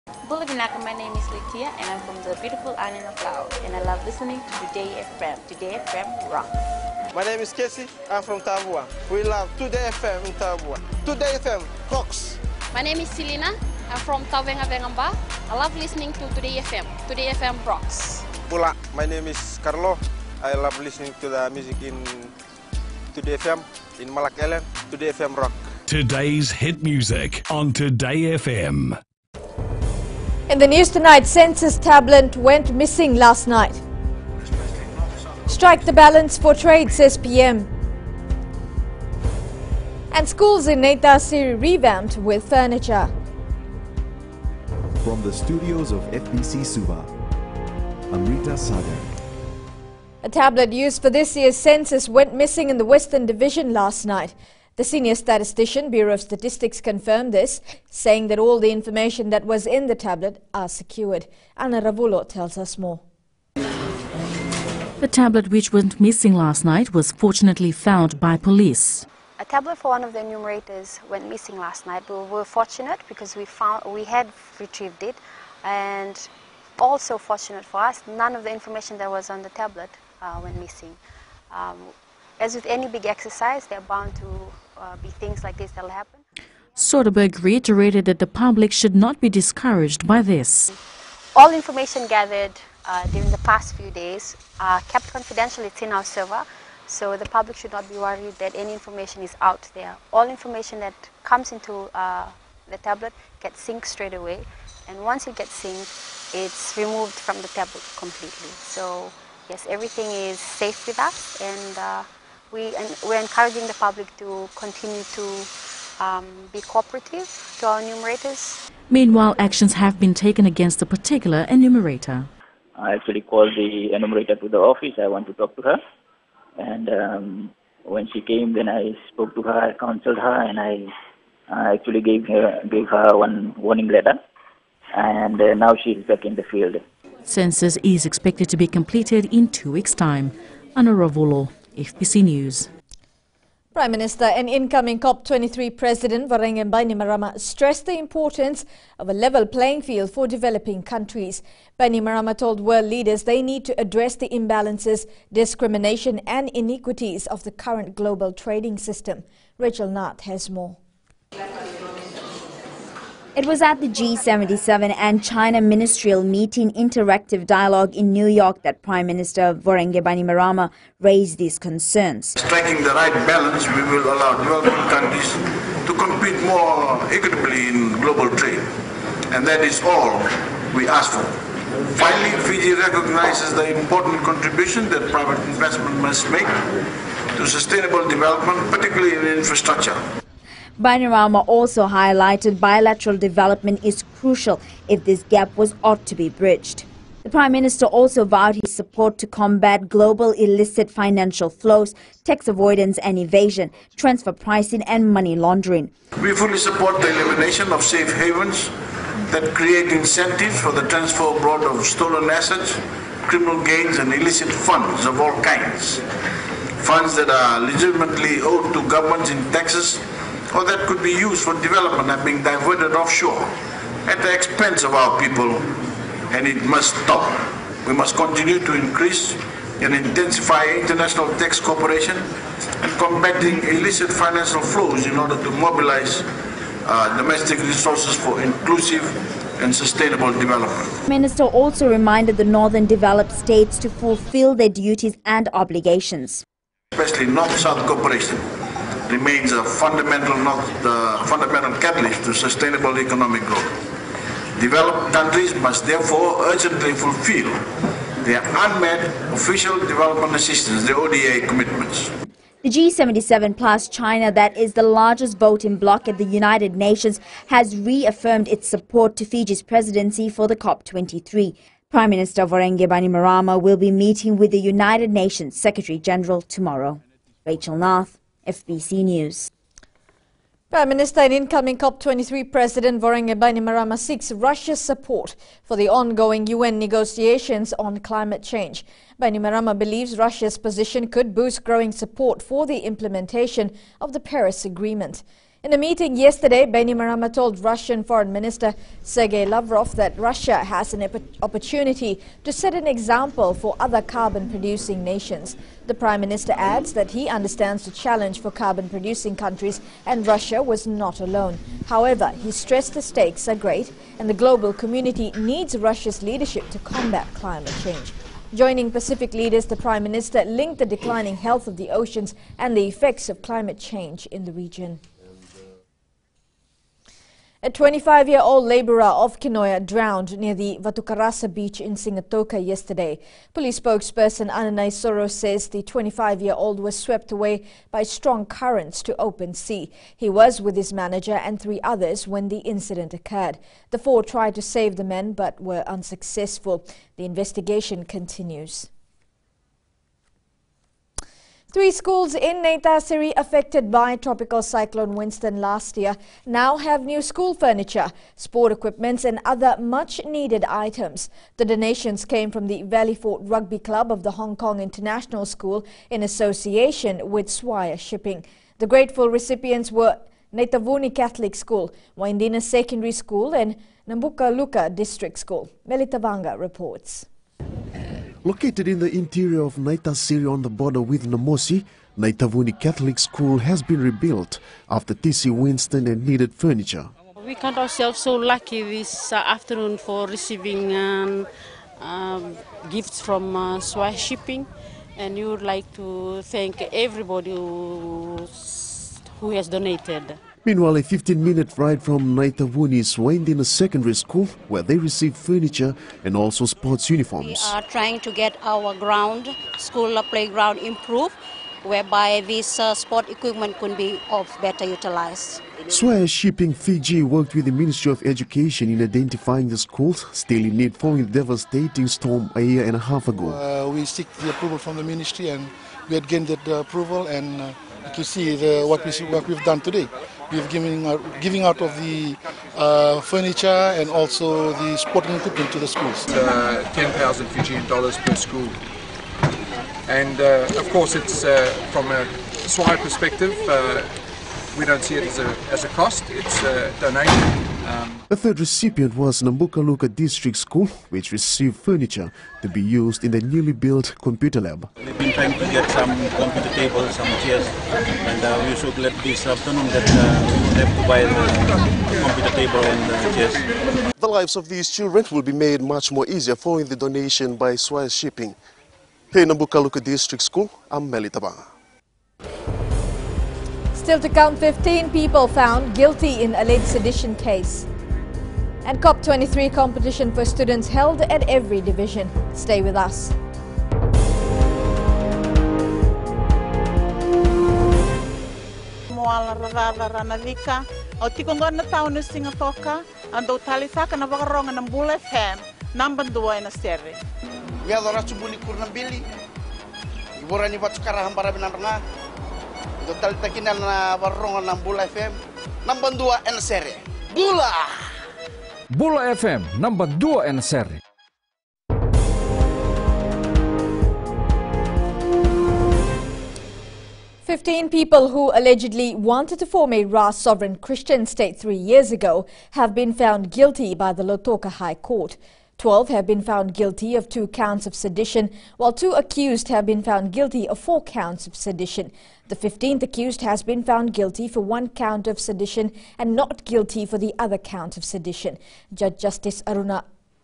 Bulabinaka, my name is Litia and I'm from the beautiful island of Laos and I love listening to Today FM. Today FM rocks. My name is Casey, I'm from Tabua. We love Today FM in Tabua. Today FM rocks. My name is Selina, I'm from Tavenga Vengamba. I love listening to Today FM. Today FM rocks. Pula, my name is Carlo. I love listening to the music in Today FM, in Malak Island. Today FM rock. Today's hit music on Today FM. In the news tonight, census tablet went missing last night. Strike the balance for trade, says PM. And schools in Netasiri revamped with furniture. From the studios of FBC Suba, Amrita Sagar. A tablet used for this year's census went missing in the Western Division last night. The senior statistician, Bureau of Statistics, confirmed this, saying that all the information that was in the tablet are secured. Anna Ravulo tells us more. The tablet which went missing last night was fortunately found by police. A tablet for one of the enumerators went missing last night. We were fortunate because we had retrieved it, and also fortunate for us, none of the information that was on the tablet went missing. As with any big exercise, there are bound to be things like this that will happen. Soderberg reiterated that the public should not be discouraged by this. All information gathered during the past few days are kept confidential. It's in our server, so the public should not be worried that any information is out there. All information that comes into the tablet gets synced straight away, and once it gets synced, it's removed from the tablet completely. So yes, everything is safe with us, and we're encouraging the public to continue to be cooperative to our enumerators. Meanwhile, actions have been taken against a particular enumerator. I actually called the enumerator to the office. I want to talk to her, and when she came, then I spoke to her, I counseled her, and I actually gave her one warning letter, and now she is back in the field. Census is expected to be completed in 2 weeks' time. Anna Ravulo, FBC News. Prime Minister and incoming COP23 President Varenga Bainimarama stressed the importance of a level playing field for developing countries. Bainimarama told world leaders they need to address the imbalances, discrimination and inequities of the current global trading system. Rachel Nath has more. It was at the G77 and China Ministerial Meeting Interactive Dialogue in New York that Prime Minister Voreqe Bainimarama raised these concerns. Striking the right balance, we will allow developing countries to compete more equitably in global trade. And that is all we ask for. Finally, Fiji recognizes the important contribution that private investment must make to sustainable development, particularly in infrastructure. Bainimarama also highlighted bilateral development is crucial if this gap ought to be bridged. The Prime Minister also vowed his support to combat global illicit financial flows, tax avoidance and evasion, transfer pricing and money laundering. We fully support the elimination of safe havens that create incentives for the transfer abroad of stolen assets, criminal gains and illicit funds of all kinds. Funds that are legitimately owed to governments in taxes or that could be used for development are being diverted offshore at the expense of our people, and it must stop. We must continue to increase and intensify international tax cooperation and combating illicit financial flows in order to mobilize domestic resources for inclusive and sustainable development. The Minister also reminded the northern developed states to fulfill their duties and obligations. Especially North-South cooperation remains a fundamental catalyst to sustainable economic growth. Developed countries must therefore urgently fulfill their unmet official development assistance, the ODA commitments. The G77 plus China, that is the largest voting bloc at the United Nations, has reaffirmed its support to Fiji's presidency for the COP23. Prime Minister Voreqe Bainimarama will be meeting with the United Nations Secretary General tomorrow. Rachel Nath, FBC News. Prime Minister and incoming COP23 President Voreqe Bainimarama seeks Russia's support for the ongoing UN negotiations on climate change. Bainimarama believes Russia's position could boost growing support for the implementation of the Paris Agreement. In a meeting yesterday, Bainimarama told Russian Foreign Minister Sergei Lavrov that Russia has an opportunity to set an example for other carbon-producing nations. The Prime Minister adds that he understands the challenge for carbon-producing countries and Russia was not alone. However, he stressed the stakes are great and the global community needs Russia's leadership to combat climate change. Joining Pacific leaders, the Prime Minister linked the declining health of the oceans and the effects of climate change in the region. A 25-year-old labourer of Kinoya drowned near the Vatukarasa beach in Singatoka yesterday. Police spokesperson Ananai Soro says the 25-year-old was swept away by strong currents to open sea. He was with his manager and 3 others when the incident occurred. The 4 tried to save the men but were unsuccessful. The investigation continues. 3 schools in Naitasiri affected by Tropical Cyclone Winston last year now have new school furniture, sport equipments and other much-needed items. The donations came from the Valley Fort Rugby Club of the Hong Kong International School in association with Swire Shipping. The grateful recipients were Naitavuni Catholic School, Waindina Secondary School and Nambuka Luka District School. Melita Vanga reports. Located in the interior of Naitasiri on the border with Namosi, Naitavuni Catholic School has been rebuilt after TC Winston and needed furniture. We count ourselves so lucky this afternoon for receiving gifts from Swire Shipping, and we would like to thank everybody who has donated. Meanwhile, a 15-minute ride from Naitavuni's Waindina Secondary School, where they received furniture and also sports uniforms. We are trying to get our school playground improved, whereby this sport equipment could be better utilized. Swire Shipping Fiji worked with the Ministry of Education in identifying the schools still in need following the devastating storm a year and a half ago. We seek the approval from the ministry and we had gained the approval, and you see what we've done today. We've giving out of the furniture and also the sporting equipment to the schools. 10,000 Fijian dollars per school. And of course it's from a Swire perspective, we don't see it as a cost, it's a donation. The third recipient was Nambuka Luka District School, which received furniture to be used in the newly built computer lab. We've been trying to get some computer tables, some chairs, and we're so glad this afternoon that we have to buy the computer table and chairs. The lives of these children will be made much more easier following the donation by Swire Shipping. Here in Nambuka Luka District School, I'm Melita Banga. Still to come, 15 people found guilty in alleged sedition case. And COP23 competition for students held at every division. Stay with us. Total takinan na barongan ng Bula FM, number 2 en seri. Bula! Bula FM, number 2 en seri. "15 people who allegedly wanted to form a Ras sovereign Christian state 3 years ago have been found guilty by the Lautoka High Court. 12 have been found guilty of 2 counts of sedition, while 2 accused have been found guilty of 4 counts of sedition. The 15th accused has been found guilty for 1 count of sedition and not guilty for the other count of sedition. Judge Justice Aruna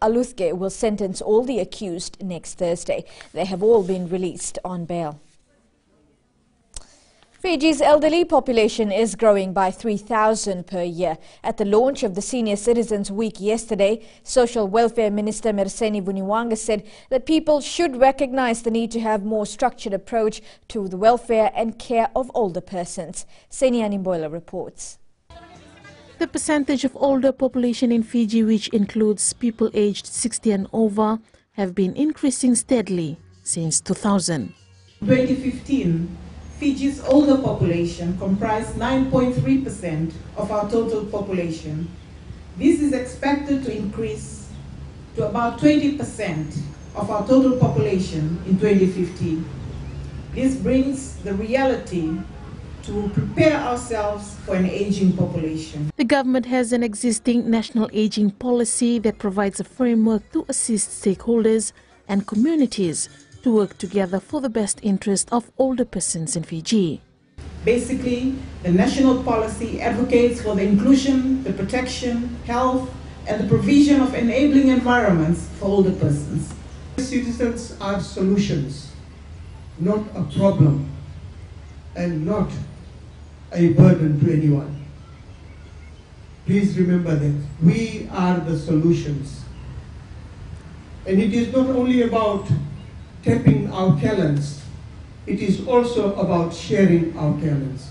Aluthke will sentence all the accused next Thursday. They have all been released on bail. Fiji's elderly population is growing by 3,000 per year. At the launch of the Senior Citizens Week yesterday, Social Welfare Minister Merseni Vuniwanga said that people should recognize the need to have more structured approach to the welfare and care of older persons. Seni Animboila reports. The percentage of older population in Fiji, which includes people aged 60 and over, have been increasing steadily since 2000. 2015, Fiji's older population comprised 9.3% of our total population. This is expected to increase to about 20% of our total population in 2050. This brings the reality to prepare ourselves for an aging population. The government has an existing national aging policy that provides a framework to assist stakeholders and communities to work together for the best interest of older persons in Fiji. Basically, the national policy advocates for the inclusion, the protection, health, and the provision of enabling environments for older persons. Citizens are solutions, not a problem, and not a burden to anyone. Please remember that we are the solutions. And it is not only about tapping our talents, it is also about sharing our talents.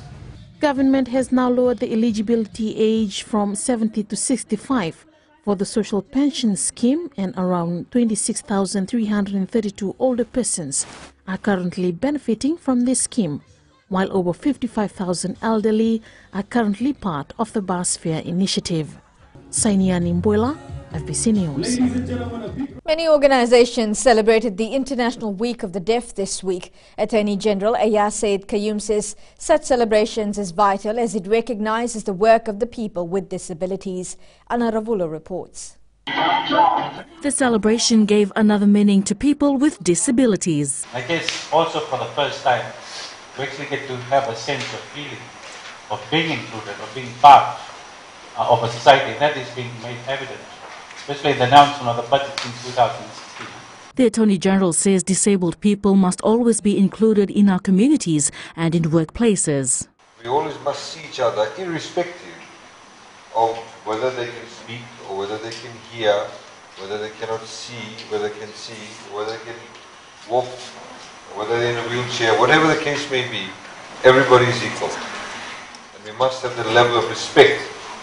Government has now lowered the eligibility age from 70 to 65 for the social pension scheme, and around 26,332 older persons are currently benefiting from this scheme, while over 55,000 elderly are currently part of the Barsphere initiative. Sainiani Mbuela, FBC News. Many organizations celebrated the International Week of the Deaf this week. Attorney General Ayaz Said Kayum says such celebrations is vital as it recognizes the work of the people with disabilities. Anna Ravulo reports. The celebration gave another meaning to people with disabilities. I guess also for the first time, we actually get to have a sense of feeling, of being included, of being part of a society. That is being made evident, especially in the announcement of the budget in 2016. The Attorney General says disabled people must always be included in our communities and in workplaces. We always must see each other irrespective of whether they can speak or whether they can hear, whether they cannot see, whether they can see, whether they can walk, whether they're in a wheelchair, whatever the case may be, everybody is equal. And we must have the level of respect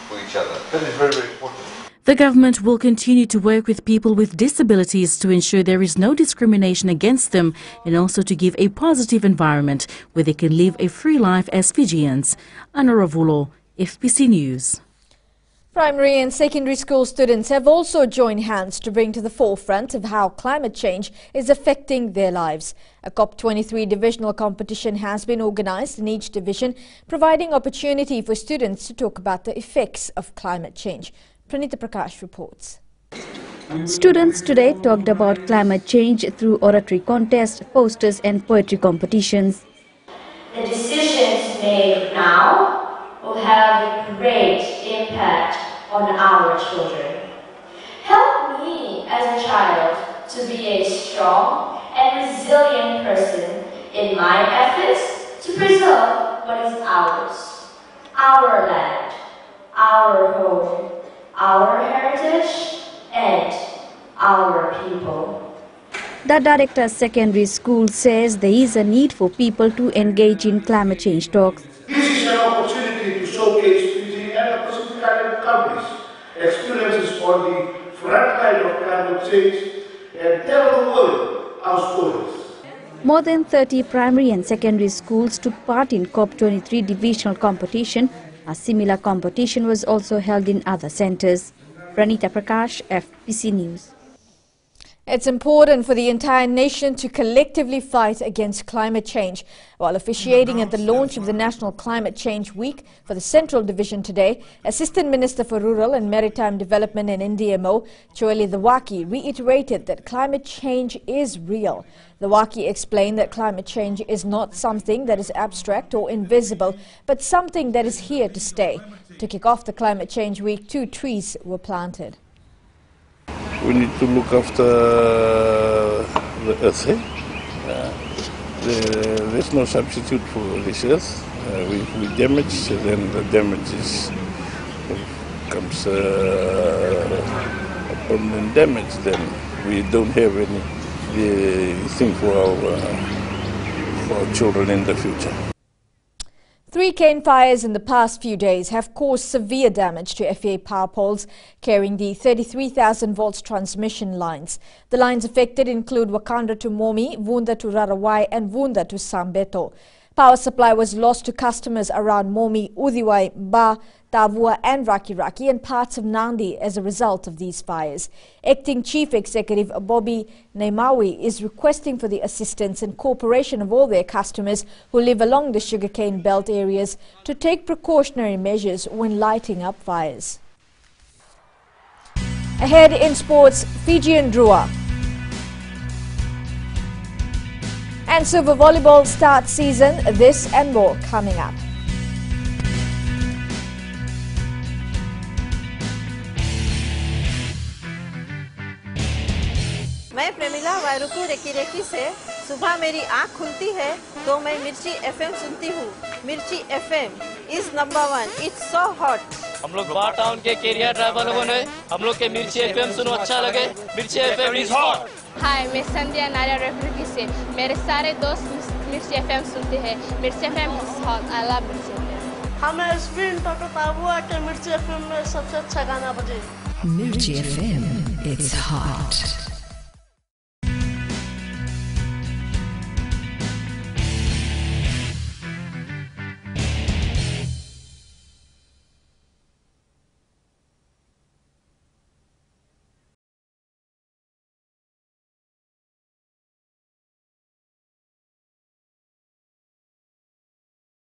for each other. That is very, very important. The government will continue to work with people with disabilities to ensure there is no discrimination against them and also to give a positive environment where they can live a free life as Fijians. Anna Ravulo, FBC News. Primary and secondary school students have also joined hands to bring to the forefront of how climate change is affecting their lives. A COP23 divisional competition has been organized in each division, providing opportunity for students to talk about the effects of climate change. Pranita Prakash reports. Students today talked about climate change through oratory contests, posters and poetry competitions. The decisions made now will have a great impact on our children. Help me as a child to be a strong and resilient person in my efforts to preserve what is ours, our land, our home, our heritage, and our people. The director of secondary school says there is a need for people to engage in climate change talks. This is an opportunity to showcase Fiji and the Pacific Island countries' experiences on the front line of climate change and tell the world our stories. More than 30 primary and secondary schools took part in COP23 divisional competition. A similar competition was also held in other centres. Pranita Prakash, FBC News. It's important for the entire nation to collectively fight against climate change. While officiating at the launch of the National Climate Change Week for the Central Division today, Assistant Minister for Rural and Maritime Development and NDMO, Choeli Thawaki, reiterated that climate change is real. Thawaki explained that climate change is not something that is abstract or invisible, but something that is here to stay. To kick off the Climate Change Week, 2 trees were planted. We need to look after the earth. There's no substitute for this earth. If we damage, then the damage becomes a permanent damage. Then we don't have any thing for our children in the future. 3 cane fires in the past few days have caused severe damage to FA power poles carrying the 33,000 volts transmission lines. The lines affected include Wakanda to Momi, Vunda to Rarawai and Vunda to Sambeto. Power supply was lost to customers around Momi, Udiwai, Ba, Tavua and Raki and parts of Nandi as a result of these fires. Acting Chief Executive Bobby Naimawi is requesting for the assistance and cooperation of all their customers who live along the sugarcane belt areas to take precautionary measures when lighting up fires. Ahead in sports, Fijian Drua. And Super Volleyball starts season, this and more coming up. मैं Premila वायरुकू recce से सुबह मेरी आँख खुलती है तो मैं मिर्ची एफएम सुनती हूँ। मिर्ची FM is number 1, it's so hot. हम लोग बार टाउन के कैरियर ड्राइवर लोगों ने हम लोग के मिर्ची एफएम सुनो अच्छा लगे। मिर्ची एफएम इज हॉट। हाय, मैं संध्या नारिया रेफ्रिकी से मेरे सारे दोस्त मिर्ची एफएम सुनते हैं। मिर्ची FM is hot, I love मिर्ची एफएम। हमें स्पिन टोटो हुआ कि मिर्ची एफएम में सबसे अच्छा गाना बजे। मिर्ची एफएम, इट्स हॉट।